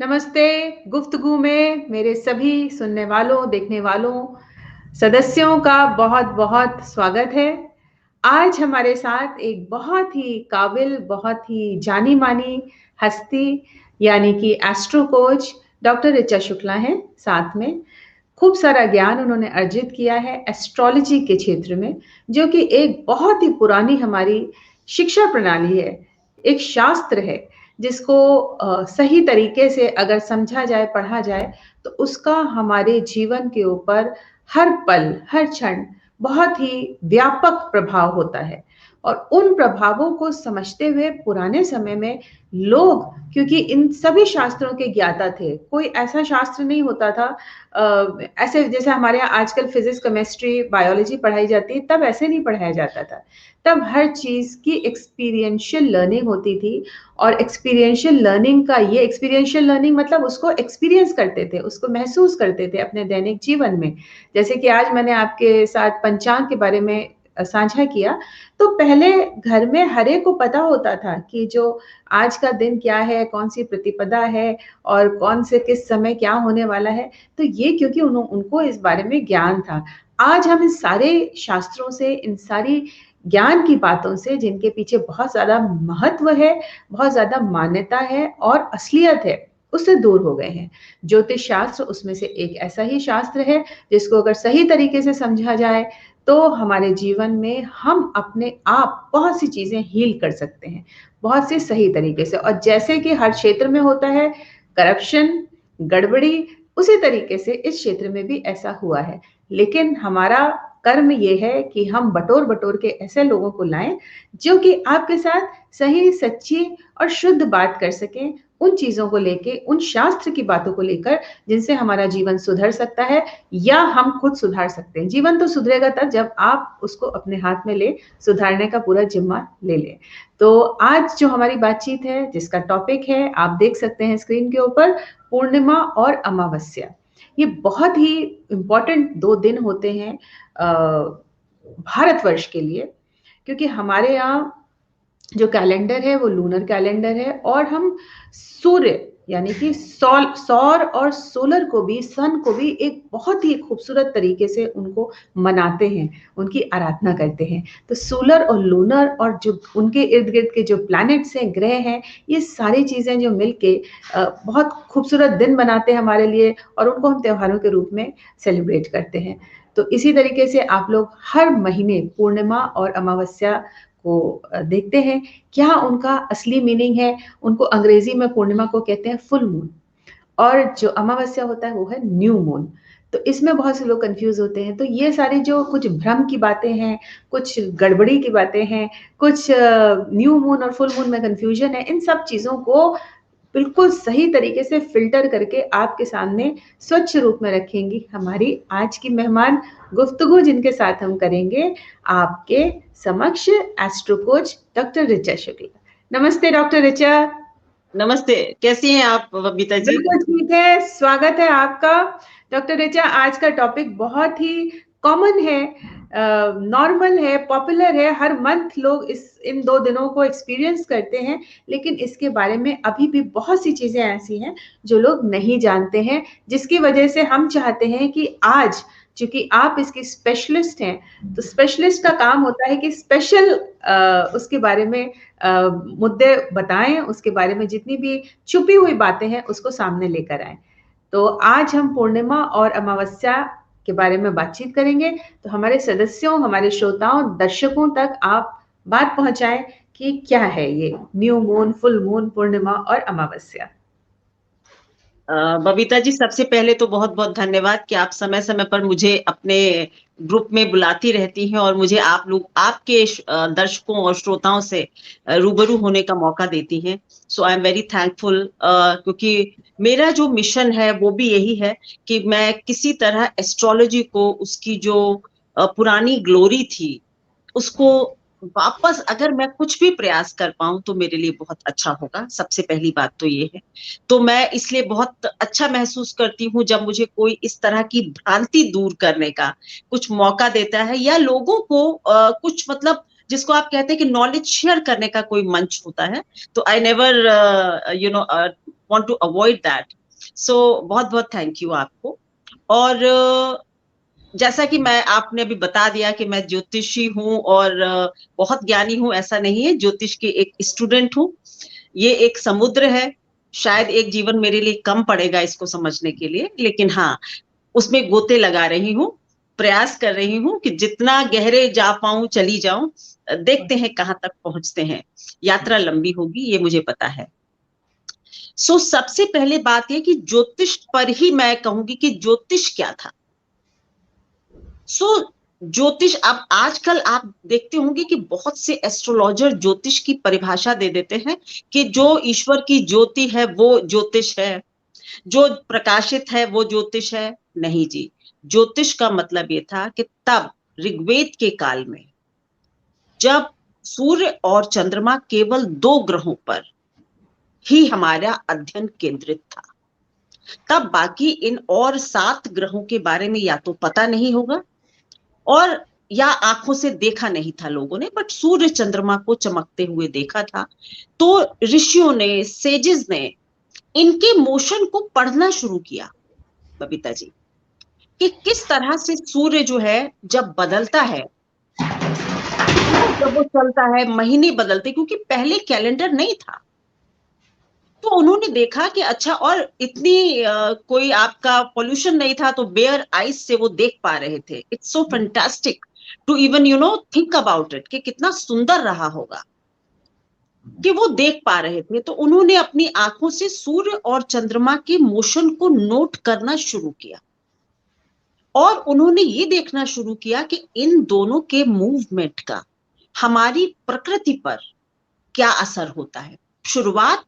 नमस्ते, गुफ्तगू में मेरे सभी सुनने वालों, देखने वालों, सदस्यों का बहुत-बहुत स्वागत है। आज हमारे साथ एक बहुत ही काबिल, बहुत ही जानी-मानी हस्ती यानी कि astro coach doctor Richa Shukla हैं साथ में। खूब सारा ज्ञान उन्होंने अर्जित किया है एस्ट्रोलॉजी के क्षेत्र में, जो कि एक बहुत ही पुरानी हमारी शिक्षा प्रणाली है, एक शास्त्र है, जिसको सही तरीके से अगर समझा जाए, पढ़ा जाए, तो उसका हमारे जीवन के ऊपर हर पल, हर क्षण बहुत ही व्यापक प्रभाव होता है। और उन प्रभावों को समझते हुए पुराने समय में लोग, क्योंकि इन सभी शास्त्रों के ज्ञाता थे, कोई ऐसा शास्त्र नहीं होता था ऐसे जैसे हमारे यहाँ आजकल फिजिक्स, केमिस्ट्री, बायोलॉजी पढ़ाई जाती है, तब ऐसे नहीं पढ़ाया जाता था। तब हर चीज़ की एक्सपीरियंशियल लर्निंग होती थी और एक्सपीरियंशियल लर्निंग का ये एक्सपीरियंशियल लर्निंग मतलब उसको एक्सपीरियंस करते थे, उसको महसूस करते थे अपने दैनिक जीवन में। जैसे कि आज मैंने आपके साथ पंचांग के बारे में साझा किया, तो पहले घर में हर एक को पता होता था कि जो आज का दिन क्या है, कौन-सी प्रतिपदा है और कौन से किस समय क्या होने वाला है। तो ये क्योंकि उनको इस बारे में ज्ञान था। आज हम इन सारे शास्त्रों से, इन सारी ज्ञान की बातों से जिनके पीछे बहुत ज़्यादा महत्व है, बहुत ज़्यादा मान्यता है और असलियत है, उससे दूर हो गए हैं। ज्योतिष शास्त्र उसमें से एक ऐसा ही शास्त्र है, जिसको अगर सही तरीके से समझा जाए, तो हमारे जीवन में हम अपने आप बहुत सी चीज़ें हील कर सकते हैं, बहुत से सही तरीके से। और जैसे कि हर क्षेत्र में होता है, करप्शन, गड़बड़ी, उसी तरीके से इस क्षेत्र में भी ऐसा हुआ है। लेकिन हमारा कर्म ये है कि हम बटोर-बटोर के ऐसे लोगों को लाएँ, जो कि आपके साथ सही, सच्ची और शुद्ध बात कर सकें, उन चीज़ों को लेके, उन शास्त्र की बातों को लेकर, जिनसे हमारा जीवन सुधर सकता है या हम खुद सुधार सकते हैं। जीवन तो सुधरेगा तब जब आप उसको अपने हाथ में लें, सुधारने का पूरा ज़िम्मा ले लें। तो आज जो हमारी बातचीत है, जिसका टॉपिक है, आप देख सकते हैं स्क्रीन के ऊपर, पूर्णिमा और अमावस्या। ये बहुत ही इम्पोर्टेंट 2 दिन होते हैं भारतवर्ष के लिए, क्योंकि हमारे यहाँ जो कैलेंडर है वो लूनर कैलेंडर है और हम सूर्य यानी कि सौर और सोलर को भी, सन को भी एक बहुत ही खूबसूरत तरीके से उनको मनाते हैं, उनकी आराधना करते हैं। तो सोलर और लूनर और जो उनके इर्द-गिर्द के जो प्लैनेट्स हैं, ग्रह हैं, ये सारी चीज़ें जो मिलके बहुत खूबसूरत दिन बनाते हैं हमारे लिए और उनको हम त्योहारों के रूप में सेलिब्रेट करते हैं। तो इसी तरीके से आप लोग हर महीने पूर्णिमा और अमावस्या को देखते हैं, क्या उनका असली मीनिंग है। उनको अंग्रेज़ी में पूर्णिमा को कहते हैं फुल मून और जो अमावस्या होता है वो है न्यू मून। तो इसमें बहुत से लोग कन्फ्यूज़ होते हैं। तो ये सारी जो कुछ भ्रम की बातें हैं, कुछ गड़बड़ी की बातें हैं, कुछ न्यू मून और फुल मून में कन्फ्यूज़न है, इन सब चीज़ों को बिल्कुल सही तरीके से फ़िल्टर करके आपके सामने स्वच्छ रूप में रखेंगी हमारी आज की मेहमान, गुफ्तगू जिनके साथ हम करेंगे, आपके समक्ष astro coach doctor Richa Shukla. नमस्ते डॉक्टर ऋचा। नमस्ते, कैसी हैं आप बबीता जी? बिल्कुल ठीक है, स्वागत है आपका। डॉक्टर ऋचा, आज का टॉपिक बहुत ही कॉमन है, नॉर्मल है, पॉपुलर है, हर मंथ लोग इन 2 दिनों को एक्सपीरियंस करते हैं, लेकिन इसके बारे में अभी भी बहुत सी चीज़ें ऐसी हैं, जो लोग नहीं जानते हैं, जिसकी वजह से हम चाहते हैं कि आज, चूँकि आप इसके स्पेशलिस्ट हैं, तो स्पेशलिस्ट का काम होता है कि स्पेशल उसके बारे में मुद्दे बताएँ, उसके बारे में जितनी भी छुपी हुई बातें हैं, उसको सामने लेकर आएँ। तो आज हम पूर्णिमा और अमावस्या के बारे में बातचीत करेंगे, तो हमारे सदस्यों, हमारे श्रोताओं, दर्शकों तक आप बात पहुँचाएँ कि क्या है ये न्यू मून, फुल मून, पूर्णिमा और अमावस्या? बबीता जी, सबसे पहले तो बहुत-बहुत धन्यवाद कि आप समय-समय पर मुझे अपने ग्रुप में बुलाती रहती हैं और मुझे आप लोग आपके दर्शकों और श्रोताओं से रूबरू होने का मौका देती हैं। सो आई एम वेरी थैंकफुल, क्योंकि मेरा जो मिशन है वो भी यही है कि मैं किसी तरह एस्ट्रोलॉजी को उसकी जो पुरानी ग्लोरी थी, उसको वापस अगर मैं कुछ भी प्रयास कर पाऊँ तो मेरे लिए बहुत अच्छा होगा, सबसे पहली बात तो ये है। तो मैं इसलिए बहुत अच्छा महसूस करती हूँ जब मुझे कोई इस तरह की भ्रांति दूर करने का कुछ मौका देता है या लोगों को कुछ मतलब जिसको आप कहते हैं कि नॉलेज शेयर करने का कोई मंच होता है। तो I never want to avoid that. So बहुत बहुत थैंक यू आपको। और जैसा कि आपने अभी बता दिया कि मैं ज्योतिषी हूँ और बहुत ज्ञानी हूँ, ऐसा नहीं है, ज्योतिष की एक स्टूडेंट हूँ। ये एक समुद्र है, शायद एक जीवन मेरे लिए कम पड़ेगा इसको समझने के लिए, लेकिन हाँ, उसमें गोते लगा रही हूँ, प्रयास कर रही हूँ कि जितना गहरे जा पाऊं चली जाऊं, देखते हैं कहां तक पहुंचते हैं। यात्रा लंबी होगी, ये मुझे पता है। सो सबसे पहले बात यह कि ज्योतिष पर ही मैं कहूंगी कि ज्योतिष क्या था। ज्योतिष, अब आजकल आप देखते होंगे कि बहुत से एस्ट्रोलॉजर ज्योतिष की परिभाषा दे देते हैं कि जो ईश्वर की ज्योति है वो ज्योतिष है, जो प्रकाशित है वो ज्योतिष है। नहीं जी, ज्योतिष का मतलब ये था कि तब ऋग्वेद के काल में जब सूर्य और चंद्रमा केवल 2 ग्रहों पर ही हमारा अध्ययन केंद्रित था, तब बाकी इन और 7 ग्रहों के बारे में या तो पता नहीं होगा और या आंखों से देखा नहीं था लोगों ने, बट सूर्य चंद्रमा को चमकते हुए देखा था। तो ऋषियों ने, सेजेस ने इनके मोशन को पढ़ना शुरू किया बबीता जी, कि किस तरह से सूर्य जो है जब बदलता है, जब वो चलता है, महीने बदलते, क्योंकि पहले कैलेंडर नहीं था। तो उन्होंने देखा कि अच्छा, और इतनी कोई आपका पोल्यूशन नहीं था, तो बेयर आइज से वो देख पा रहे थे। It's so fantastic to even think about it, कि कितना सुंदर रहा होगा कि वो देख पा रहे थे। तो उन्होंने अपनी आंखों से सूर्य और चंद्रमा के मोशन को नोट करना शुरू किया और उन्होंने ये देखना शुरू किया कि इन दोनों के मूवमेंट का हमारी प्रकृति पर क्या असर होता है। शुरुआत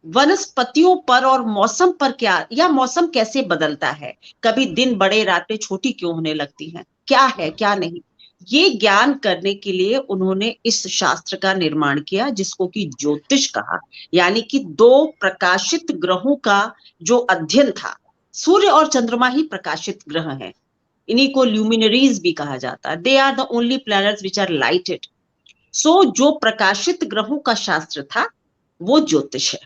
वनस्पतियों पर और मौसम पर क्या, या मौसम कैसे बदलता है, कभी दिन बड़े रातें छोटी क्यों होने लगती हैं, क्या है क्या नहीं, ये ज्ञान करने के लिए उन्होंने इस शास्त्र का निर्माण किया जिसको कि ज्योतिष कहा। यानी कि 2 प्रकाशित ग्रहों का जो अध्ययन था, सूर्य और चंद्रमा ही प्रकाशित ग्रह हैं, इन्हीं को ल्यूमिनरीज भी कहा जाता है। They are the only planets which are lighted. जो प्रकाशित ग्रहों का शास्त्र था वो ज्योतिष है।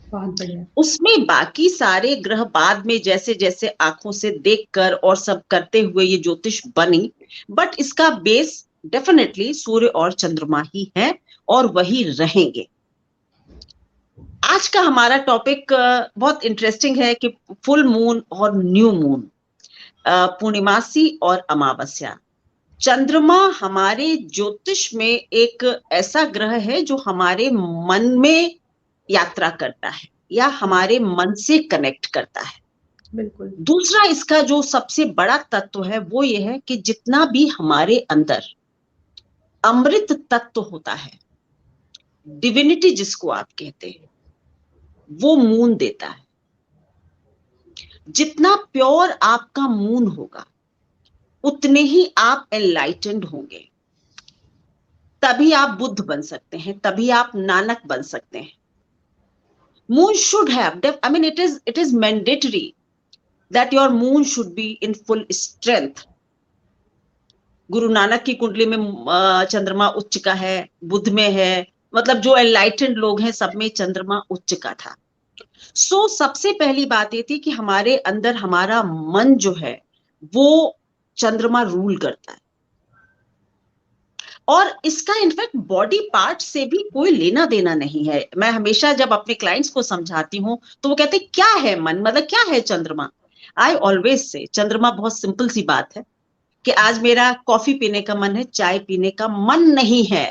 बहुत बढ़िया। उसमें बाकी सारे ग्रह बाद में जैसे जैसे आंखों से देखकर और सब करते हुए ये ज्योतिष बनी, बट इसका बेस डेफिनेटली सूर्य और चंद्रमा ही है और वही रहेंगे। आज का हमारा टॉपिक बहुत इंटरेस्टिंग है कि फुल मून और न्यू मून, पूर्णिमासी और अमावस्या। चंद्रमा हमारे ज्योतिष में एक ऐसा ग्रह है जो हमारे मन में यात्रा करता है या हमारे मन से कनेक्ट करता है। बिल्कुल। दूसरा इसका जो सबसे बड़ा तत्व है वो ये है कि जितना भी हमारे अंदर अमृत तत्व होता है, डिविनिटी जिसको आप कहते हैं, वो मून देता है। जितना प्योर आपका मून होगा उतने ही आप एनलाइटेंड होंगे, तभी आप बुद्ध बन सकते हैं, तभी आप नानक बन सकते हैं। Moon should have, I mean, it is mandatory that your moon should be in full strength. Guru Nanak की कुंडली में चंद्रमा उच्च का है, बुद्ध में है, मतलब जो एनलाइटेंड लोग हैं सब में चंद्रमा उच्च का था। सबसे पहली बात ये थी कि हमारे अंदर हमारा मन जो है वो चंद्रमा रूल करता है, और इसका इनफैक्ट बॉडी पार्ट से भी कोई लेना देना नहीं है। मैं हमेशा जब अपने क्लाइंट्स को समझाती हूँ तो वो कहते हैं क्या है मन, मतलब क्या है चंद्रमा। आई ऑलवेज से चंद्रमा बहुत सिंपल सी बात है कि आज मेरा कॉफी पीने का मन है, चाय पीने का मन नहीं है।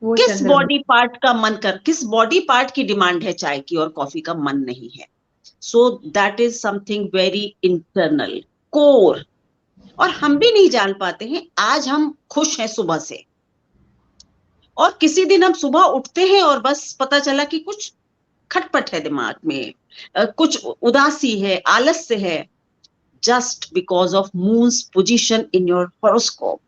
किस बॉडी पार्ट का मन किस बॉडी पार्ट की डिमांड है चाय की और कॉफी का मन नहीं है। So that is something very internal, core, और हम भी नहीं जान पाते हैं। आज हम खुश हैं सुबह से, और किसी दिन हम सुबह उठते हैं और बस पता चला कि कुछ खटपट है दिमाग में, कुछ उदासी है, आलस्य है, just because of moons position in your horoscope.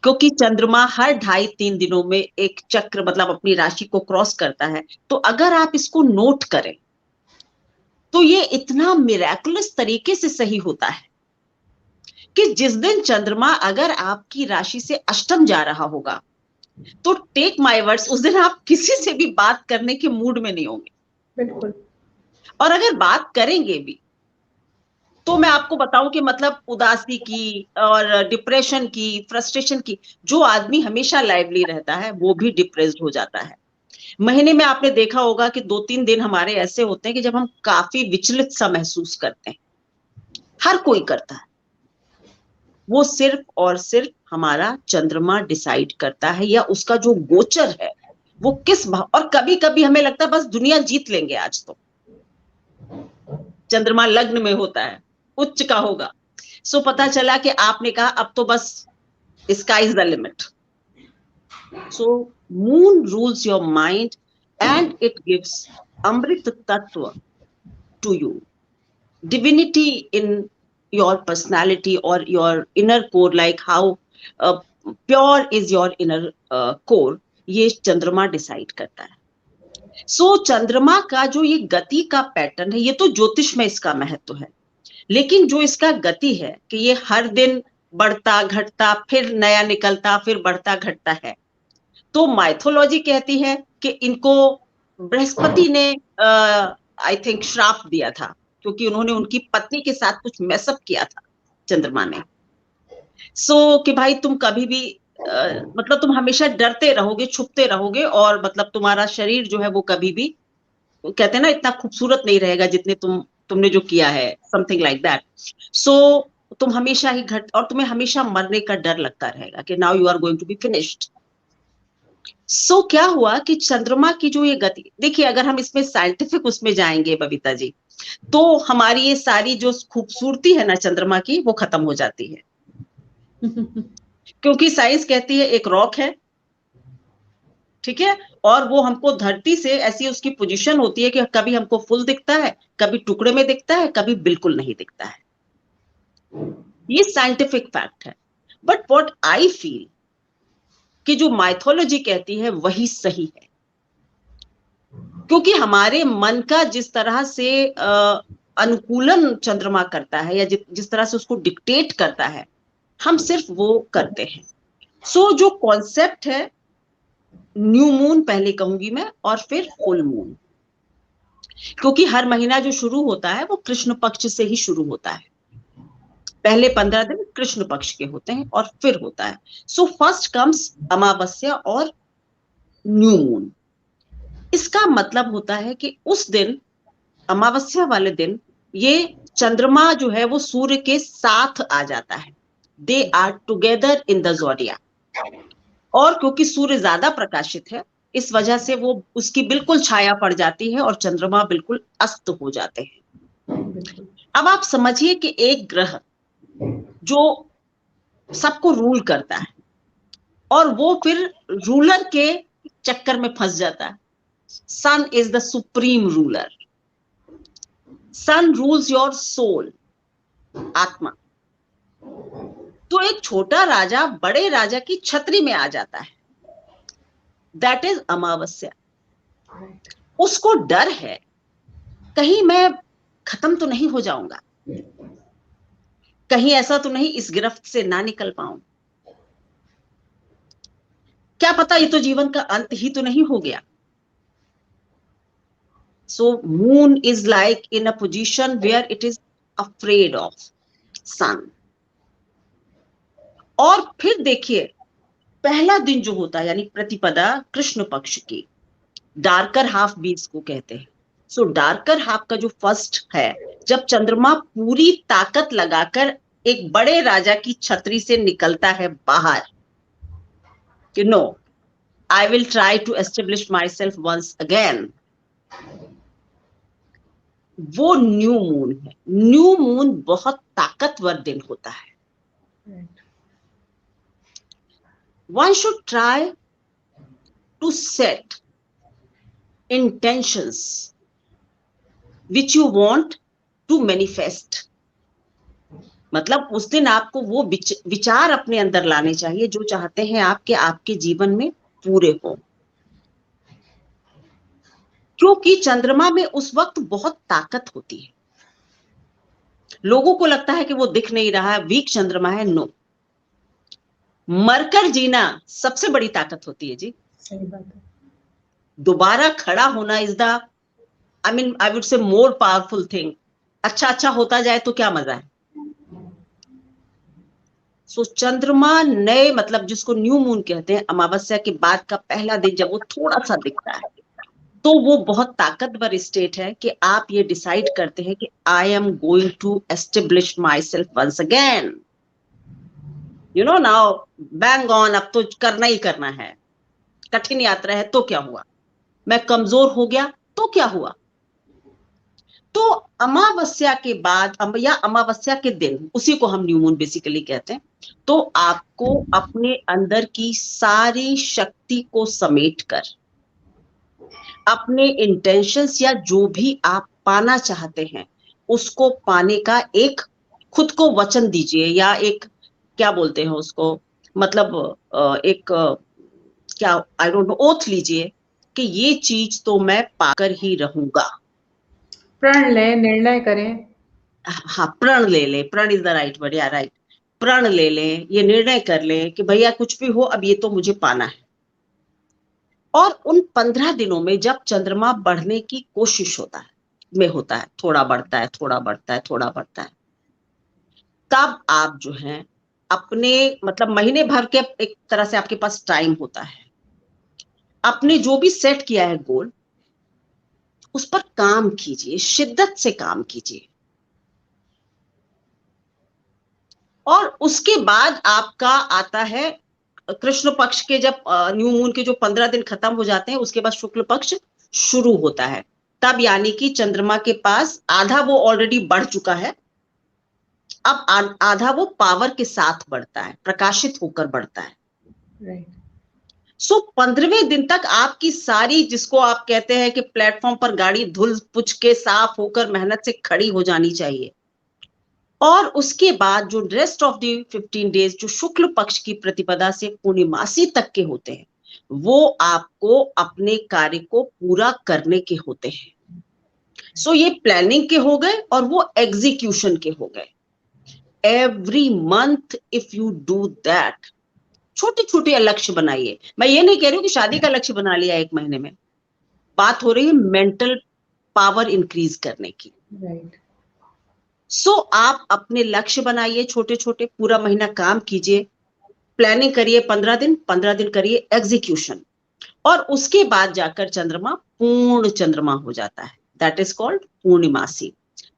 क्योंकि चंद्रमा हर 2.5-3 दिनों में एक चक्र, मतलब अपनी राशि को क्रॉस करता है। तो अगर आप इसको नोट करें तो ये इतना मिरेकुलस तरीके से सही होता है कि जिस दिन चंद्रमा अगर आपकी राशि से अष्टम जा रहा होगा तो टेक माय वर्ड्स, उस दिन आप किसी से भी बात करने के मूड में नहीं होंगे। बिल्कुल। और अगर बात करेंगे भी तो मैं आपको बताऊं कि मतलब उदासी की और डिप्रेशन की, फ्रस्ट्रेशन की, जो आदमी हमेशा लाइवली रहता है वो भी डिप्रेस्ड हो जाता है। महीने में आपने देखा होगा कि 2-3 दिन हमारे ऐसे होते हैं कि जब हम काफी विचलित सा महसूस करते हैं। हर कोई करता है। वो सिर्फ और सिर्फ हमारा चंद्रमा डिसाइड करता है, या उसका जो गोचर है वो किस भाव। और कभी कभी हमें लगता है बस दुनिया जीत लेंगे आज तो। चंद्रमा लग्न में होता है, उच्च का होगा, सो पता चला कि आपने कहा अब तो बस sky is the limit. So moon rules your mind and it gives अमृत तत्व to you, divinity in your personality or your inner core, like how pure is your inner core, ये चंद्रमा डिसाइड करता है। सो चंद्रमा का जो ये गति का पैटर्न है, ये तो ज्योतिष में इसका महत्व है, लेकिन जो इसका गति है कि ये हर दिन बढ़ता घटता, फिर नया निकलता, फिर बढ़ता घटता है। तो माइथोलॉजी कहती है कि इनको बृहस्पति ने आई थिंक श्राप दिया था, क्योंकि उन्होंने उनकी पत्नी के साथ कुछ मैसअप किया था चंद्रमा ने। सो कि भाई तुम कभी भी मतलब तुम हमेशा डरते रहोगे, छुपते रहोगे, और मतलब तुम्हारा शरीर जो है वो कभी भी, कहते हैं ना, इतना खूबसूरत नहीं रहेगा जितने तुमने जो किया है, समथिंग लाइक दैट। सो तुम हमेशा ही और तुम्हें हमेशा मरने का डर लगता रहेगा कि now you are going to be finished. So क्या हुआ कि चंद्रमा की जो ये गति, देखिए अगर हम इसमें साइंटिफिक उसमें जाएंगे बबीता जी, तो हमारी ये सारी जो खूबसूरती है ना चंद्रमा की, वो खत्म हो जाती है। क्योंकि साइंस कहती है एक रॉक है, ठीक है, और वो हमको धरती से ऐसी उसकी पोजीशन होती है कि कभी हमको फुल दिखता है, कभी टुकड़े में दिखता है, कभी बिल्कुल नहीं दिखता है। ये साइंटिफिक फैक्ट है। बट व्हाट आई फील कि जो माइथोलॉजी कहती है वही सही है, क्योंकि हमारे मन का जिस तरह से अनुकूलन चंद्रमा करता है, या जिस तरह से उसको डिक्टेट करता है, हम सिर्फ वो करते हैं। सो जो कॉन्सेप्ट है, न्यू मून पहले कहूंगी मैं, और फिर फुल मून, क्योंकि हर महीना जो शुरू होता है वो कृष्ण पक्ष से ही शुरू होता है। पहले 15 दिन कृष्ण पक्ष के होते हैं और फिर होता है। सो फर्स्ट कम्स अमावस्या और न्यू मून। इसका मतलब होता है कि उस दिन, अमावस्या वाले दिन, ये चंद्रमा जो है वो सूर्य के साथ आ जाता है। They are together in the zodiac. और क्योंकि सूर्य ज्यादा प्रकाशित है, इस वजह से वो उसकी बिल्कुल छाया पड़ जाती है और चंद्रमा बिल्कुल अस्त हो जाते हैं। अब आप समझिए कि एक ग्रह जो सबको रूल करता है, और वो फिर रूलर के चक्कर में फंस जाता है। Sun is the supreme ruler. Sun rules your soul, आत्मा। तो एक छोटा राजा बड़े राजा की छतरी में आ जाता है, दैट इज अमावस्या। उसको डर है कहीं मैं खत्म तो नहीं हो जाऊंगा, कहीं ऐसा तो नहीं इस गिरफ्त से ना निकल पाऊं, क्या पता ये तो जीवन का अंत ही तो नहीं हो गया। So moon is like in a position where it is afraid of sun. और फिर देखिए पहला दिन जो होता है, यानी प्रतिपदा कृष्ण पक्ष की, डार्कर हाफ भी इसको कहते हैं। सो डार्कर हाफ का जो फर्स्ट है, जब चंद्रमा पूरी ताकत लगाकर एक बड़े राजा की छतरी से निकलता है बाहर कि no, I will try to establish myself once again, वो न्यू मून है। न्यू मून बहुत ताकतवर दिन होता है। One should try to set intentions which you want to manifest। मतलब उस दिन आपको वो विचार अपने अंदर लाने चाहिए जो चाहते हैं आपके आपके जीवन में पूरे हो, क्योंकि चंद्रमा में उस वक्त बहुत ताकत होती है। लोगों को लगता है कि वो दिख नहीं रहा है, वीक चंद्रमा है। नो, मरकर जीना सबसे बड़ी ताकत होती है जी। सही बात है। दोबारा खड़ा होना is the I mean I would से मोर पावरफुल थिंग, अच्छा अच्छा होता जाए तो क्या मजा है। सो चंद्रमा नए मतलब जिसको न्यू मून कहते हैं, अमावस्या के बाद का पहला दिन जब वो थोड़ा सा दिखता है, तो वो बहुत ताकतवर स्टेट है कि आप ये डिसाइड करते हैं कि I am going to establish myself once again, you know now bang on, अब तो करना ही करना है। कठिन यात्रा है तो क्या हुआ, मैं कमजोर हो गया तो क्या हुआ। तो अमावस्या के बाद या अमावस्या के दिन, उसी को हम न्यू मून बेसिकली कहते हैं, तो आपको अपने अंदर की सारी शक्ति को समेटकर अपने इंटेंशंस या जो भी आप पाना चाहते हैं उसको पाने का एक खुद को वचन दीजिए, या एक क्या बोलते हैं उसको, मतलब एक क्या आई डोंट नो, ओथ लीजिए कि ये चीज तो मैं पाकर ही रहूंगा। प्रण लें, निर्णय करें। हाँ, प्रण ले ले, प्रण इज द राइट वर्ड, या राइट, प्रण ले लें, ये निर्णय कर लें कि भैया कुछ भी हो अब ये तो मुझे पाना है। और उन 15 दिनों में जब चंद्रमा बढ़ने की कोशिश होता है में होता है, थोड़ा बढ़ता है, थोड़ा बढ़ता है, थोड़ा बढ़ता है, तब आप जो है अपने मतलब महीने भर के एक तरह से आपके पास टाइम होता है, अपने जो भी सेट किया है गोल उस पर काम कीजिए, शिद्दत से काम कीजिए। और उसके बाद आपका आता है कृष्ण पक्ष के, जब न्यू मून के जो 15 दिन खत्म हो जाते हैं उसके बाद शुक्ल पक्ष शुरू होता है, तब यानी कि चंद्रमा के पास आधा वो ऑलरेडी बढ़ चुका है, अब आधा वो पावर के साथ बढ़ता है, प्रकाशित होकर बढ़ता है। राइट। सो 15वें दिन तक आपकी सारी, जिसको आप कहते हैं कि प्लेटफॉर्म पर गाड़ी धुल पुछ के साफ होकर मेहनत से खड़ी हो जानी चाहिए। और उसके बाद जो रेस्ट ऑफ द 15 डेज जो शुक्ल पक्ष की प्रतिपदा से पूर्णिमासी तक के होते हैं, वो आपको अपने कार्य को पूरा करने के होते हैं। सो ये प्लानिंग के हो गए और वो एग्जीक्यूशन के हो गए। Every month if you do that, छोटे छोटे लक्ष्य बनाइए। मैं ये नहीं कह रही हूँ कि शादी का लक्ष्य बना लिया एक महीने में, बात हो रही है मेंटल पावर इंक्रीज करने की। राइट। सो आप अपने लक्ष्य बनाइए छोटे छोटे, पूरा महीना काम कीजिए, प्लानिंग करिए, 15 दिन 15 दिन करिए एग्जीक्यूशन, और उसके बाद जाकर चंद्रमा पूर्ण चंद्रमा हो जाता है, दैट इज कॉल्ड पूर्णिमासी।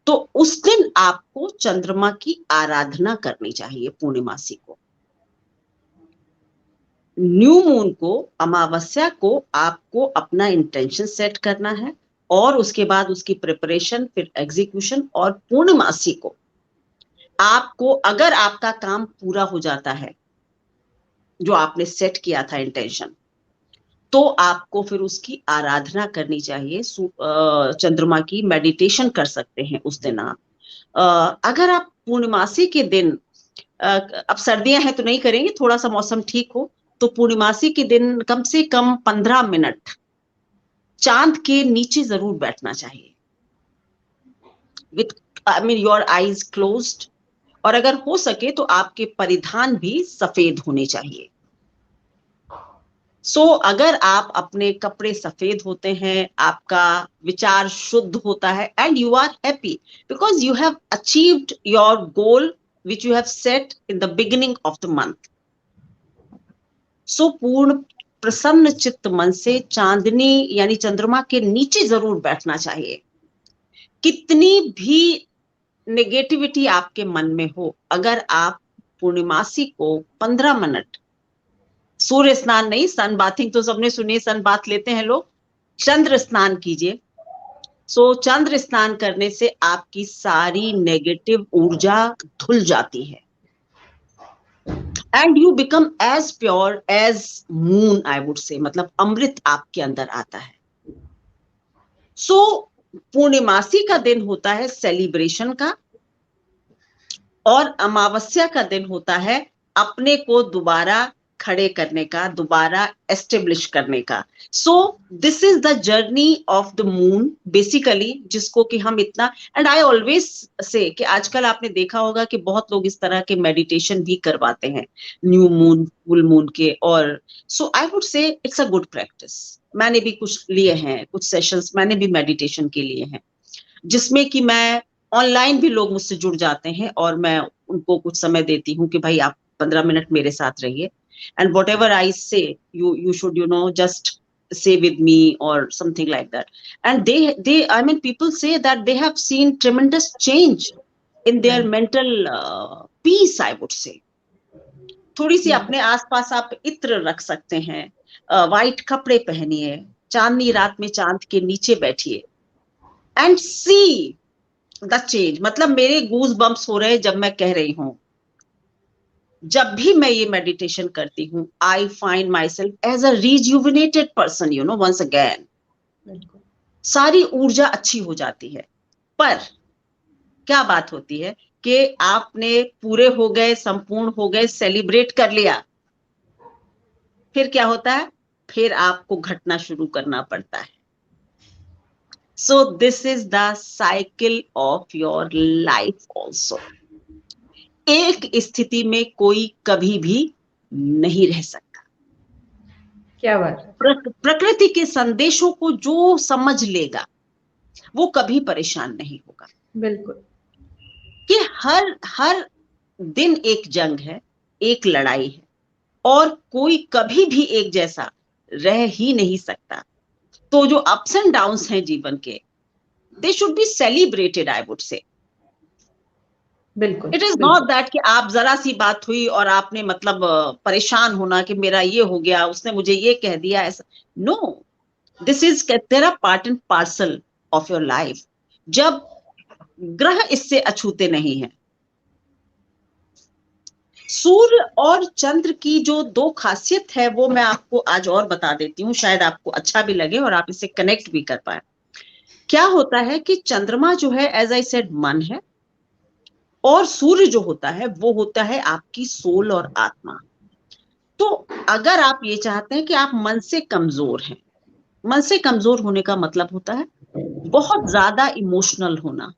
तो उस दिन आपको चंद्रमा की आराधना करनी चाहिए, पूर्णिमासी को। न्यू मून को, अमावस्या को आपको अपना इंटेंशन सेट करना है, और उसके बाद उसकी प्रिपरेशन, फिर एग्जीक्यूशन, और पूर्णिमासी को आपको, अगर आपका काम पूरा हो जाता है जो आपने सेट किया था इंटेंशन, तो आपको फिर उसकी आराधना करनी चाहिए, चंद्रमा की मेडिटेशन कर सकते हैं उस दिन आप। अगर आप पूर्णिमासी के दिन, अब सर्दियां हैं तो नहीं करेंगे, थोड़ा सा मौसम ठीक हो, तो पूर्णिमासी के दिन कम से कम 15 मिनट चांद के नीचे जरूर बैठना चाहिए, with I mean your eyes closed, और अगर हो सके तो आपके परिधान भी सफेद होने चाहिए। सो अगर आप अपने कपड़े सफेद होते हैं, आपका विचार शुद्ध होता है, and you are happy because you have achieved your goal which you have set in the beginning of the month. So पूर्ण प्रसन्न चित्त मन से चांदनी यानी चंद्रमा के नीचे जरूर बैठना चाहिए। कितनी भी नेगेटिविटी आपके मन में हो, अगर आप पूर्णिमासी को 15 मिनट, सूर्य स्नान नहीं, सन बाथिंग तो सबने सुनी, सन बाथ लेते हैं लोग, चंद्र स्नान कीजिए। सो चंद्र स्नान करने से आपकी सारी नेगेटिव ऊर्जा धुल जाती है, and you become as pure as moon, I would say, मतलब अमृत आपके अंदर आता है। सो पूर्णिमासी का दिन होता है सेलिब्रेशन का, और अमावस्या का दिन होता है अपने को दोबारा खड़े करने का, दोबारा एस्टेब्लिश करने का। So this is the journey of the moon basically, जिसको कि हम इतना, एंड आई ऑलवेज से कि आजकल आपने देखा होगा कि बहुत लोग इस तरह के मेडिटेशन भी करवाते हैं न्यू मून, फुल मून के, और so I would say it's a good practice. मैंने भी कुछ लिए हैं, कुछ सेशंस मैंने भी मेडिटेशन के लिए हैं, जिसमें कि मैं ऑनलाइन भी लोग मुझसे जुड़ जाते हैं और मैं उनको कुछ समय देती हूँ कि भाई आप 15 मिनट मेरे साथ रहिए, एंड वॉट एवर आई से you should just say with me or something like that. And they I mean, people say that they have seen tremendous change in their mental peace, I would say. थोड़ी सी अपने आसपास आप इत्र रख सकते हैं, white कपड़े पहनिए, चांदनी रात में चांद के नीचे बैठिए एंड सी द चेंज. मतलब मेरे गूज बम्प्स हो रहे जब मैं कह रही हूं, जब भी मैं ये मेडिटेशन करती हूँ, I find myself as a rejuvenated person, once again. सारी ऊर्जा अच्छी हो जाती है. पर क्या बात होती है कि आपने पूरे हो गए, संपूर्ण हो गए, सेलिब्रेट कर लिया, फिर क्या होता है, फिर आपको घटना शुरू करना पड़ता है. So this is the cycle of your life also. एक स्थिति में कोई कभी भी नहीं रह सकता. क्या बात. प्रकृति के संदेशों को जो समझ लेगा वो कभी परेशान नहीं होगा. बिल्कुल. कि हर दिन एक जंग है, एक लड़ाई है, और कोई कभी भी एक जैसा रह ही नहीं सकता. तो जो अप्स एंड डाउन्स हैं जीवन के, they should be celebrated, I would से. बिल्कुल. इट इज नॉट दैट कि आप जरा सी बात हुई और आपने मतलब परेशान होना कि मेरा ये हो गया, उसने मुझे ये कह दिया, ऐसा. नो, दिस इज तेरा part and parcel of your life. जब ग्रह इससे अछूते नहीं है. सूर्य और चंद्र की जो दो खासियत है वो मैं आपको आज और बता देती हूँ, शायद आपको अच्छा भी लगे और आप इससे कनेक्ट भी कर पाए. क्या होता है कि चंद्रमा जो है, एज आई सेड, मन है, और सूर्य जो होता है वो होता है आपकी सोल और आत्मा. तो अगर आप ये चाहते हैं कि आप मन से कमजोर हैं, मन से कमजोर होने का मतलब होता है बहुत ज्यादा इमोशनल होना,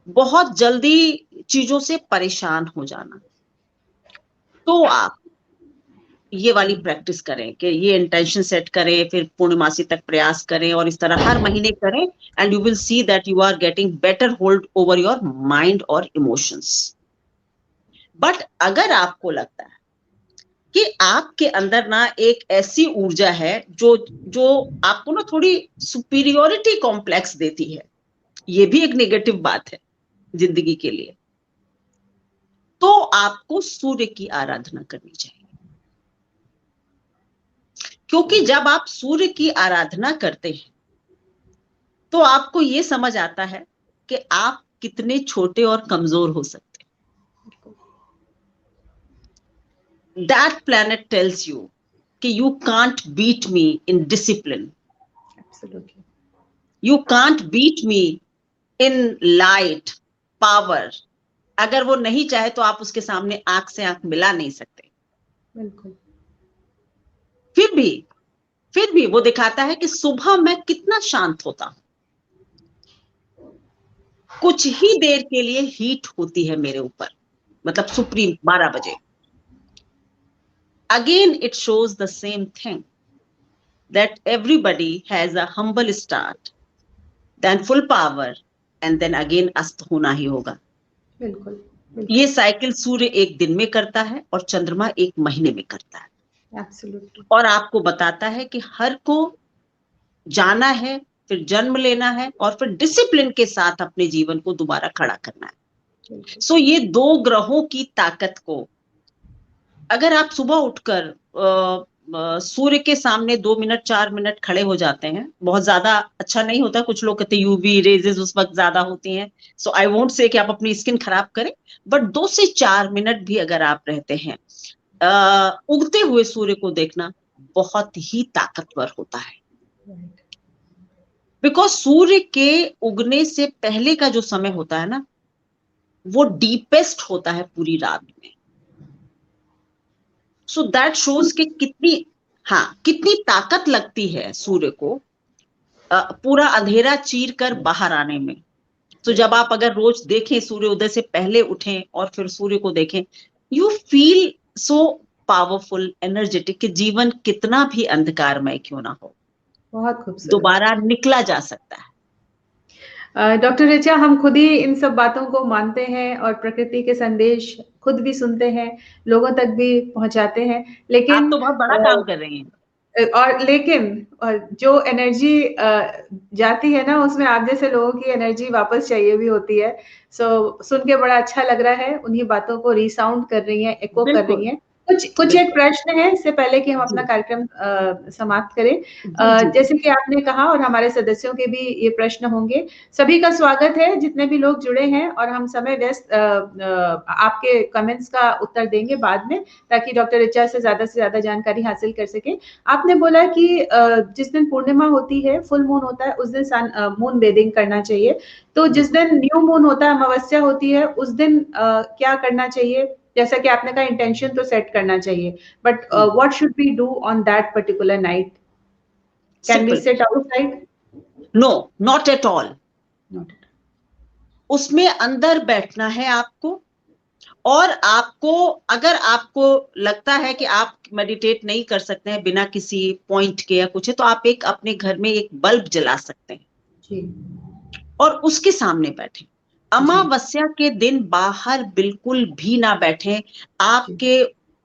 बहुत जल्दी चीजों से परेशान हो जाना. तो आप ये वाली प्रैक्टिस करें कि ये इंटेंशन सेट करें, फिर पूर्णमासी तक प्रयास करें और इस तरह हर महीने करें, and you will see that you are getting better hold over your mind और इमोशंस. बट अगर आपको लगता है कि आपके अंदर ना एक ऐसी ऊर्जा है जो जो आपको ना थोड़ी सुपीरियोरिटी कॉम्प्लेक्स देती है, ये भी एक नेगेटिव बात है जिंदगी के लिए, तो आपको सूर्य की आराधना करनी चाहिए. क्योंकि जब आप सूर्य की आराधना करते हैं तो आपको ये समझ आता है कि आप कितने छोटे और कमजोर हो सकते हैं. That planet tells you कि you can't beat me in discipline. Absolutely. You can't beat me in light, power. अगर वो नहीं चाहे तो आप उसके सामने आंख से आंख मिला नहीं सकते. बिल्कुल. फिर भी वो दिखाता है कि सुबह मैं कितना शांत होता हूं. कुछ ही देर के लिए हीट होती है मेरे ऊपर, मतलब सुप्रीम 12 बजे. Again, it shows the same thing, that everybody has a humble start, then full power, and then again अस्त होना ही होगा. बिल्कुल. ये साइकिल सूर्य एक दिन में करता है और चंद्रमा एक महीने में करता है. Absolutely. और आपको बताता है कि हर को जाना है, फिर जन्म लेना है, और फिर डिसिप्लिन के साथ अपने जीवन को दोबारा खड़ा करना है. सो ये दो ग्रहों की ताकत को अगर आप सुबह उठकर सूर्य के सामने 2 मिनट 4 मिनट खड़े हो जाते हैं, बहुत ज्यादा अच्छा नहीं होता. कुछ लोग कहते हैं यूवी रेजेस उस वक्त ज्यादा होती हैं, सो आई वोंट से कि आप अपनी स्किन खराब करें, बट 2 से 4 मिनट भी अगर आप रहते हैं, उगते हुए सूर्य को देखना बहुत ही ताकतवर होता है. बिकॉज सूर्य के उगने से पहले का जो समय होता है ना, वो डीपेस्ट होता है पूरी रात में. सो दैट शोज कि कितनी ताकत लगती है सूर्य को पूरा अंधेरा चीर कर बाहर आने में. तो जब आप अगर रोज देखें, सूर्य उदय से पहले उठें और फिर सूर्य को देखें, you feel so powerful, energetic कि जीवन कितना भी अंधकारमय क्यों ना हो, बहुत खूबसूरत। दोबारा निकला जा सकता है। डॉक्टर ऋचा, हम खुद ही इन सब बातों को मानते हैं और प्रकृति के संदेश खुद भी सुनते हैं, लोगों तक भी पहुंचाते हैं, आप लेकिन तो बहुत बड़ा काम कर रही हैं। और जो एनर्जी जाती है ना, उसमें आप जैसे लोगों की एनर्जी वापस चाहिए भी होती है। सुन के बड़ा अच्छा लग रहा है, उन्हीं बातों को रीसाउंड कर रही हैं, एको कर रही बिल्कुल हैं। कुछ एक प्रश्न है इससे पहले कि हम अपना जी कार्यक्रम समाप्त करें। जी जी जैसे कि आपने कहा, और हमारे सदस्यों के भी ये प्रश्न होंगे। सभी का स्वागत है, जितने भी लोग जुड़े हैं, और हम समय व्यस्त आपके कमेंट्स का उत्तर देंगे बाद में, ताकि डॉक्टर ऋचा से ज्यादा जानकारी हासिल कर सके। आपने बोला कि जिस दिन पूर्णिमा होती है, फुल मून होता है, उस दिन मून बेदिंग करना चाहिए। तो जिस दिन न्यू मून होता है, अमावस्या होती है, उस दिन क्या करना चाहिए? जैसा कि आपने कहा, इंटेंशन तो सेट करना चाहिए, but what should we do on that particular night? Can we simple, sit outside? No, not at all. Not. उसमें अंदर बैठना है आपको, और आपको, अगर आपको लगता है कि आप मेडिटेट नहीं कर सकते हैं बिना किसी पॉइंट के या कुछ है, तो आप एक अपने घर में एक बल्ब जला सकते हैं जी और उसके सामने बैठे। जी अमावस्या के दिन बाहर बिल्कुल भी ना बैठे। जी। आपके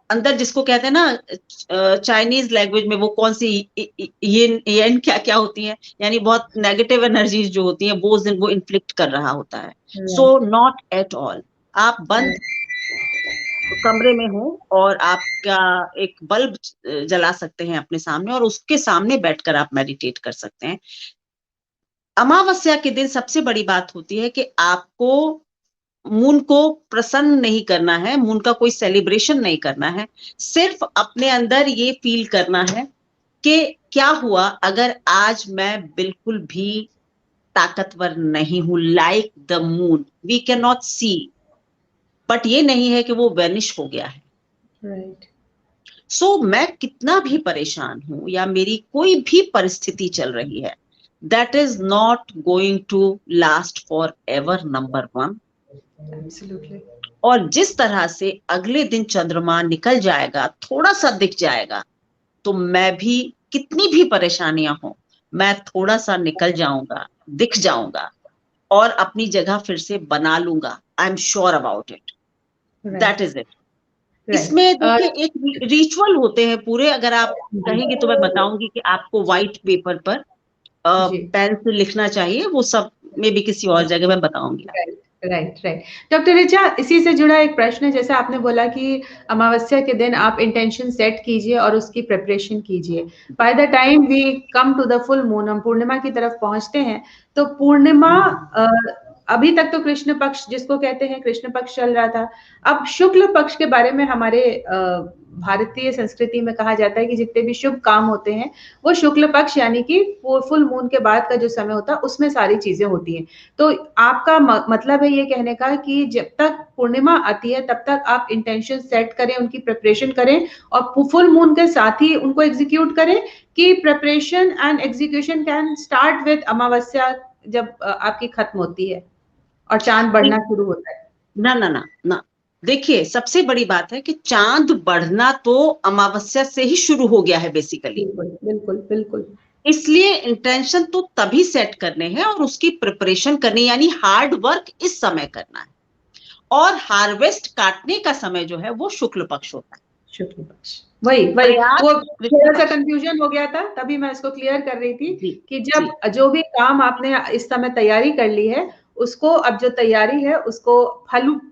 अंदर, जिसको कहते हैं ना चाइनीज लैंग्वेज में, वो कौन सी ये क्या क्या होती है, यानी बहुत नेगेटिव एनर्जीज जो होती हैं, वो उस दिन वो इन्फ्लिक्ट कर रहा होता है। सो राइट नॉट एट ऑल। आप बंद राइट। कमरे में हो और आपका एक बल्ब जला सकते हैं अपने सामने, और उसके सामने बैठकर आप मेडिटेट कर सकते हैं। अमावस्या के दिन सबसे बड़ी बात होती है कि आपको मून को प्रसन्न नहीं करना है, मून का कोई सेलिब्रेशन नहीं करना है, सिर्फ अपने अंदर ये फील करना है कि क्या हुआ अगर आज मैं बिल्कुल भी ताकतवर नहीं हूं। Like the moon we can not see, but ये नहीं है कि वो वेनिश हो गया है। राइट मैं कितना भी परेशान हूं या मेरी कोई भी परिस्थिति चल रही है, that is not going to last forever, number one. Absolutely. और जिस तरह से अगले दिन चंद्रमा निकल जाएगा, थोड़ा सा दिख जाएगा, तो मैं भी, कितनी भी परेशानियां हो, मैं थोड़ा सा निकल जाऊंगा, दिख जाऊंगा, और अपनी जगह फिर से बना लूंगा। I am sure about it. That right is it. इसमें राइट। देखिए एक रिचुअल होते हैं पूरे। अगर आप कहेंगे तो मैं बताऊंगी कि आपको व्हाइट पेपर पर जी। पेन से लिखना चाहिए, वो सब में भी किसी और जगह मैं बताऊंगी आपको। Right right right. Doctor Richa, इसी से जुड़ा एक प्रश्न है। जैसे आपने बोला कि अमावस्या के दिन आप इंटेंशन सेट कीजिए और उसकी प्रिपरेशन कीजिए। By the time we come to the full moon, हम पूर्णिमा की तरफ पहुंचते हैं, तो पूर्णिमा अभी तक तो कृष्ण पक्ष जिसको कहते हैं, कृष्ण पक्ष चल रहा था। अब शुक्ल पक्ष के बारे में हमारे भारतीय संस्कृति में कहा जाता है कि जितने भी शुभ काम होते हैं, वो शुक्ल पक्ष यानी कि फुल मून के बाद का जो समय होता है, उसमें सारी चीजें होती हैं। तो आपका मतलब है ये कहने का कि जब तक पूर्णिमा आती है, तब तक आप इंटेंशन सेट करें, उनकी प्रिपरेशन करें, और फुल मून के साथ ही उनको एग्जीक्यूट करें, कि preparation and execution can start with अमावस्या, जब आपकी खत्म होती है और चांद बढ़ना शुरू होता है? ना ना ना ना, देखिए सबसे बड़ी बात है कि चांद बढ़ना तो अमावस्या से ही शुरू हो गया है बेसिकली। बिल्कुल बिल्कुल बिल्कुल। इसलिए इंटेंशन तो तभी सेट करने हैं और उसकी प्रिपरेशन करनी, यानी हार्ड वर्क इस समय करना है। और हार्वेस्ट काटने का समय जो है वो शुक्ल पक्ष होता है। शुक्ल पक्ष, वही वही प्रयास वो कृष्ण थोड़ा सा पक्ष। कंफ्यूजन हो गया था, तभी मैं इसको क्लियर कर रही थी जी कि जी जब जो भी काम आपने इस समय तैयारी कर ली है, उसको, अब जो तैयारी है उसको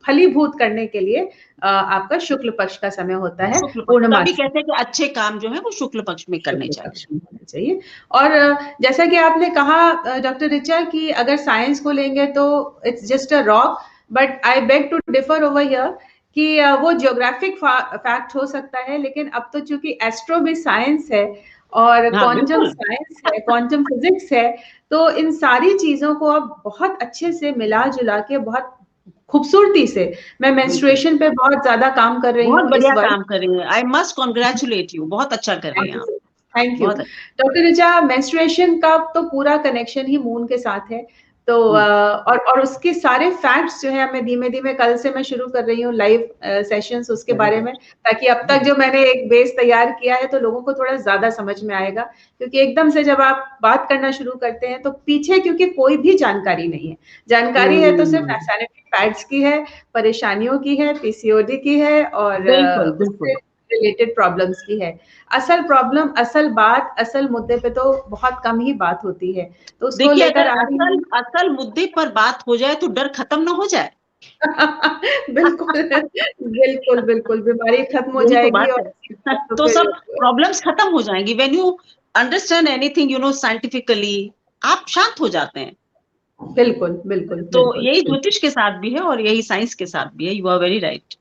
फलीभूत करने के लिए आपका शुक्ल पक्ष का समय होता है, शुक्ल पक्ष, तभी पूर्णमासी। कहते हैं कि अच्छे काम जो है वो शुक्ल पक्ष में करने शुक्ल चाहिए। पक्ष में होना चाहिए। और जैसा कि आपने कहा डॉक्टर ऋचा, कि अगर साइंस को लेंगे तो it's just a rock, but I beg to differ over here, कि वो ज्योग्राफिक फैक्ट हो सकता है, लेकिन अब तो चूंकि एस्ट्रो भी साइंस है और हाँ क्वांटम बिल्कुल। साइंस है, क्वांटम फिजिक्स है, तो इन सारी चीजों को अब बहुत अच्छे से मिला जुला के, बहुत खूबसूरती से, मैं बिल्कुल, मेंस्ट्रुएशन पे बहुत ज्यादा काम कर रही बहुत हूँ इस बढ़िया वर्ष। काम कर रही हैं। आई मस्ट कॉन्ग्रेचुलेट यू, बहुत अच्छा कर रही थैंक हैं यू आप। Sir, thank you. बहुत अच्छा। डॉक्टर ऋचा, मेंस्ट्रुएशन का तो पूरा कनेक्शन ही मून के साथ है। तो और उसके सारे फैक्ट्स जो है मैं धीमे धीमे कल से मैं शुरू कर रही हूँ लाइव सेशंस उसके बारे में, ताकि अब तक जो मैंने एक बेस तैयार किया है तो लोगों को थोड़ा ज्यादा समझ में आएगा, क्योंकि एकदम से जब आप बात करना शुरू करते हैं तो पीछे क्योंकि कोई भी जानकारी नहीं है, जानकारी है तो सिर्फ सैनिटरी पैड्स की है, परेशानियों की है, पीसीओडी की है और उससे रिलेटेड प्रॉब्लम्स की है। असल प्रॉब्लम, असल बात, असल मुद्दे पे तो बहुत कम ही बात होती है, तो उसको लेकर असल मुद्दे पर बात हो जाए तो डर खत्म ना हो जाए। बिल्कुल बिल्कुल बिल्कुल, बीमारी खत्म हो जाएगी और तो सब प्रॉब्लम्स खत्म हो जाएंगी। When you understand anything you know scientifically, आप शांत हो जाते हैं। बिल्कुल बिल्कुल। तो यही ज्योतिष के साथ भी है और यही साइंस के साथ भी है। You are very right.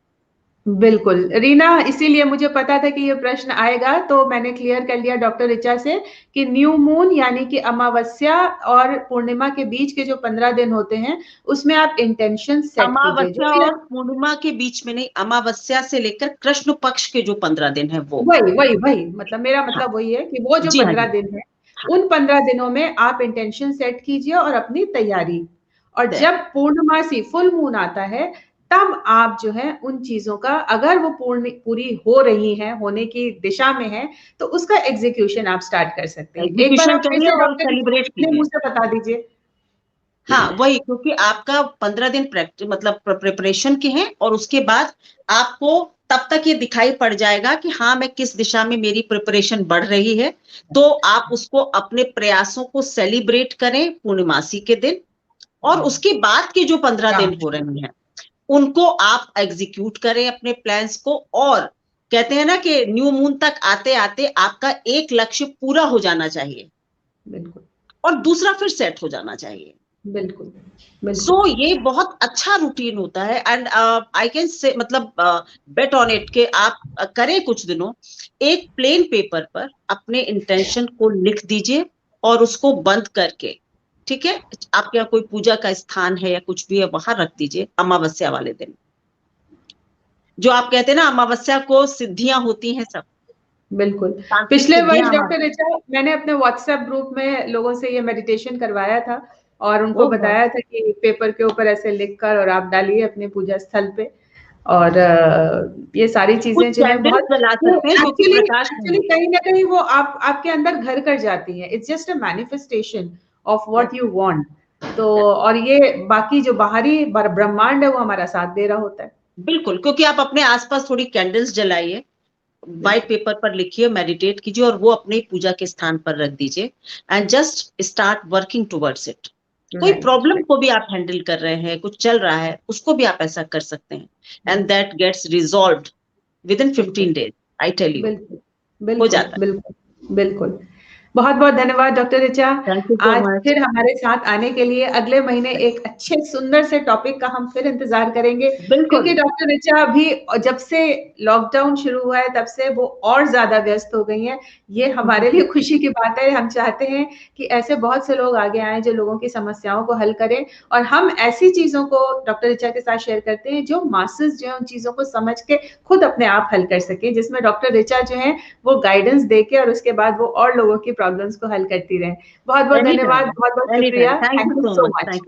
बिल्कुल रीना, इसीलिए मुझे पता था कि ये प्रश्न आएगा, तो मैंने क्लियर कर लिया डॉक्टर ऋचा से कि न्यू मून यानी कि अमावस्या और पूर्णिमा के बीच के जो 15 दिन होते हैं उसमें आप इंटेंशन सेट कीजिए। अमावस्या और पूर्णिमा के बीच में नहीं, अमावस्या से लेकर कृष्ण पक्ष के जो 15 दिन है वो वही मतलब मेरा मतलब वही है कि वो जो 15 दिन है उन 15 दिनों में आप इंटेंशन सेट कीजिए और अपनी तैयारी, और जब पूर्णमासी फुल मून आता है तब आप जो है उन चीजों का, अगर वो पूरी हो रही है, होने की दिशा में है, तो उसका एग्जीक्यूशन आप स्टार्ट कर सकते हैं। एक बार आप अपने मुंह से बता दीजिए। हाँ वही, क्योंकि आपका 15 दिन मतलब प्रिपरेशन के हैं और उसके बाद आपको तब तक ये दिखाई पड़ जाएगा कि हाँ मैं किस दिशा में मेरी प्रिपरेशन बढ़ रही है। तो आप उसको अपने प्रयासों को सेलिब्रेट करें पूर्णिमासी के दिन, और उसके बाद के जो 15 दिन हो रहे हैं उनको आप एग्जीक्यूट करें अपने प्लान्स को। और कहते हैं ना कि न्यू मून तक आते आते आपका एक लक्ष्य पूरा हो जाना चाहिए, बिल्कुल, और दूसरा फिर सेट हो जाना चाहिए। बिल्कुल। सो ये बहुत अच्छा रूटीन होता है। एंड आई कैन से मतलब बेट ऑन इट कि आप करें कुछ दिनों, एक प्लेन पेपर पर अपने इंटेंशन को लिख दीजिए और उसको बंद करके, ठीक है, आपके यहाँ कोई पूजा का स्थान है या कुछ भी है वहां रख दीजिए अमावस्या वाले दिन। जो आप कहते हैं ना अमावस्या को सिद्धियां होती हैं सब, बिल्कुल। पिछले वर्ष डॉक्टर ऋचा मैंने अपने व्हाट्सएप ग्रुप में लोगों से ये मेडिटेशन करवाया था और उनको बताया था कि पेपर के ऊपर ऐसे लिखकर और आप डालिए अपने पूजा स्थल पे, और ये सारी चीजें जो है बहुत एक्चुअली कहीं ना कहीं वो आपके अंदर घर कर जाती है। It's just a manifestation of what you want. तो और ये बाकी जो बाहरी ब्रह्मांड है वो हमारा साथ दे रहा होता है। बिल्कुल, क्योंकि आप अपने आसपास थोड़ी कैंडल्स जलाइए, व्हाइट पेपर पर लिखिए, मेडिटेट कीजिए और वो अपने पूजा के स्थान पर रख दीजिए and just start working towards it. कोई प्रॉब्लम को भी आप हैंडल कर रहे हैं, कुछ चल रहा है, उसको भी आप ऐसा कर सकते हैं and that gets resolved within 15 days. I tell you, हो जाता है। बिल्कुल। बहुत बहुत धन्यवाद डॉक्टर ऋचा आज फिर हमारे साथ आने के लिए। अगले महीने एक अच्छे सुंदर से टॉपिक का हम फिर इंतजार करेंगे, क्योंकि डॉक्टर ऋचा अभी जब से लॉकडाउन शुरू हुआ है तब से वो और ज्यादा व्यस्त हो गई हैं। ये हमारे लिए खुशी की बात है। हम चाहते हैं कि ऐसे बहुत से लोग आगे आए जो लोगों की समस्याओं को हल करें, और हम ऐसी चीजों को डॉक्टर ऋचा के साथ शेयर करते हैं जो मासेस जो है उन चीजों को समझ के खुद अपने आप हल कर सके, जिसमें डॉक्टर ऋचा जो है वो गाइडेंस देके और उसके बाद वो और लोगों की प्रॉब्लम्स को हल करती रहे। बहुत बहुत धन्यवाद, बहुत बहुत शुक्रिया। Thank you so much.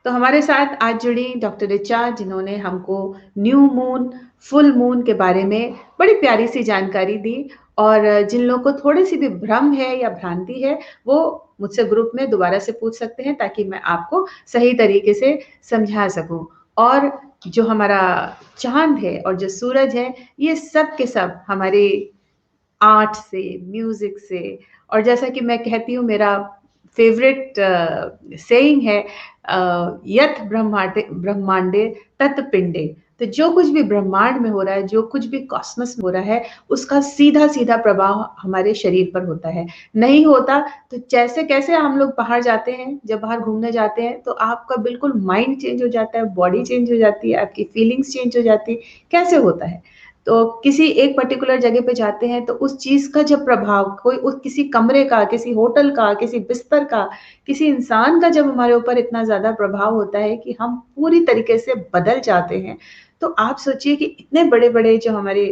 तो हमारे साथ आज जुड़ी डॉक्टर ऋचा, जिन्होंने हमको न्यू मून, फुल मून के बारे में बड़ी प्यारी सी जानकारी दी, और जिन लोगों को थोड़ी सी भी भ्रम है या भ्रांति है वो मुझसे ग्रुप में दोबारा से पूछ सकते हैं, ताकि मैं आपको सही तरीके से समझा सकूं। और जो हमारा चांद है और जो सूरज है, ये सब के सब हमारे आर्ट से, म्यूजिक से, और जैसा कि मैं कहती हूँ मेरा फेवरेट सेइंग है, यत ब्रह्मांडे तत् पिंडे। तो जो कुछ भी ब्रह्मांड में हो रहा है, जो कुछ भी कॉस्मस में हो रहा है, उसका सीधा सीधा प्रभाव हमारे शरीर पर होता है। नहीं होता तो जैसे कैसे हम लोग बाहर जाते हैं, जब बाहर घूमने जाते हैं तो आपका बिल्कुल माइंड चेंज हो जाता है, बॉडी चेंज हो जाती है, आपकी फीलिंग्स चेंज हो जाती है। कैसे होता है? तो किसी एक पर्टिकुलर जगह पे जाते हैं तो उस चीज का जब प्रभाव कोई उस किसी कमरे का, किसी होटल का, किसी बिस्तर का, किसी इंसान का जब हमारे ऊपर इतना ज्यादा प्रभाव होता है कि हम पूरी तरीके से बदल जाते हैं, तो आप सोचिए कि इतने बड़े बड़े जो हमारे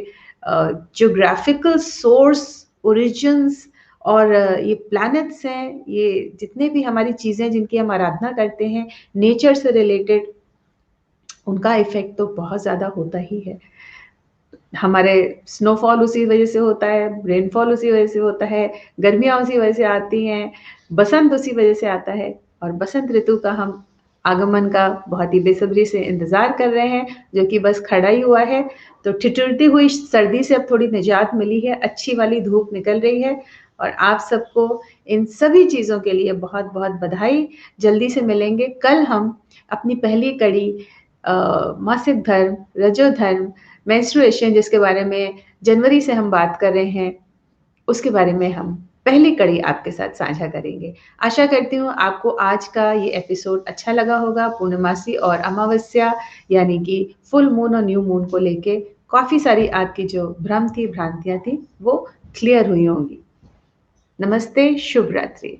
ज्योग्राफिकल सोर्स, ओरिजिन्स और ये प्लैनेट्स हैं, ये जितने भी हमारी चीज़ें जिनकी हम आराधना करते हैं, नेचर से रिलेटेड, उनका इफ़ेक्ट तो बहुत ज़्यादा होता ही है। हमारे स्नोफॉल उसी वजह से होता है, रेनफॉल उसी वजह से होता है, गर्मियाँ उसी वजह से आती हैं, बसंत उसी वजह से आता है और बसंत ऋतु का हम आगमन का बहुत ही बेसब्री से इंतज़ार कर रहे हैं, जो कि बस खड़ा ही हुआ है। तो ठिठुरती हुई सर्दी से अब थोड़ी निजात मिली है, अच्छी वाली धूप निकल रही है और आप सबको इन सभी चीज़ों के लिए बहुत-बहुत बधाई। जल्दी से मिलेंगे। कल हम अपनी पहली कड़ी मासिक धर्म, रजो धर्म, मेंस्ट्रुएशन जिसके बारे में जनवरी से हम बात कर रहे हैं, उसके बारे में हम पहली कड़ी आपके साथ साझा करेंगे। आशा करती हूँ आपको आज का ये एपिसोड अच्छा लगा होगा। पूर्णमासी और अमावस्या यानी कि फुल मून और न्यू मून को लेके काफ़ी सारी आपकी जो भ्रम थी, भ्रांतियाँ थी, वो क्लियर हुई होंगी। नमस्ते, शुभ रात्रि।